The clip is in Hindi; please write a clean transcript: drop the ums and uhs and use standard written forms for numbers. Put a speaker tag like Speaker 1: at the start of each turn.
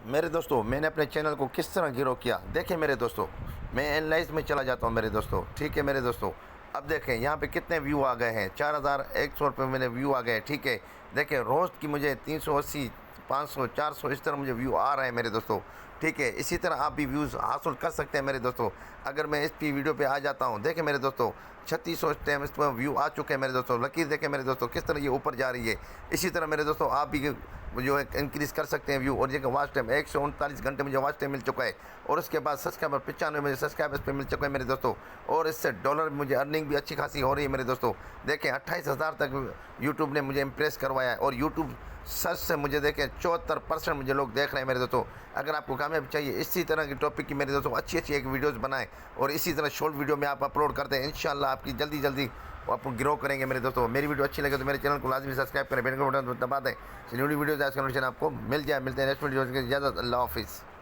Speaker 1: मेरे दोस्तों, मैंने अपने चैनल को किस तरह ग्रो किया देखें मेरे दोस्तों। मैं एनालाइज में चला जाता हूँ मेरे दोस्तों, ठीक है मेरे दोस्तों। अब देखें यहाँ पे कितने व्यू आ गए हैं, 4100 रुपये मेरे व्यू आ गए, ठीक है। देखें रोज़ की मुझे 380, 500, 400 इस तरह मुझे व्यू आ रहे हैं मेरे दोस्तों, ठीक है। इसी तरह आप भी व्यूज़ हासिल कर सकते हैं मेरे दोस्तों। अगर मैं इस वीडियो पे आ जाता हूँ, देखें मेरे दोस्तों 3600 इस टाइम इस पर व्यू आ चुके हैं मेरे दोस्तों। लकीर देखें मेरे दोस्तों किस तरह ये ऊपर जा रही है। इसी तरह मेरे दोस्तों आप भी जो है इंक्रीज़ कर सकते हैं व्यू। और ये वॉच टाइम 139 घंटे मुझे वॉच टाइम मिल चुका है। और उसके बाद सब्सक्राइबर 95 मुझे सब्सक्राइबर्स पे मिल चुके हैं मेरे दोस्तों। और इससे डॉलर मुझे अर्निंग भी अच्छी खासी हो रही है मेरे दोस्तों। देखें 28,000 तक यूट्यूब ने मुझे इम्प्रेस करवाया है। और यूट्यूब सर्च से मुझे देखें 74% मुझे लोग देख रहे हैं मेरे दोस्तों। अगर आपको कामयाबी चाहिए इसी तरह की टॉपिक की मेरे दोस्तों अच्छी एक वीडियोस बनाएं और इसी तरह शॉर्ट वीडियो में आप अपलोड करते हैं। इंशाल्लाह आपकी जल्दी आप ग्रो करेंगे मेरे दोस्तों। मेरी वीडियो अच्छी लगे तो मेरे चैनल को लाजमी सब्सक्राइब करें, बेल का बटन दबा दें, न्यू वीडियोज़ आज का नोटिफिकेशन आपको मिल जाए। मिलते हैं नेक्स्ट वीडियो की इजाज़त। अल्लाह हाफिज़।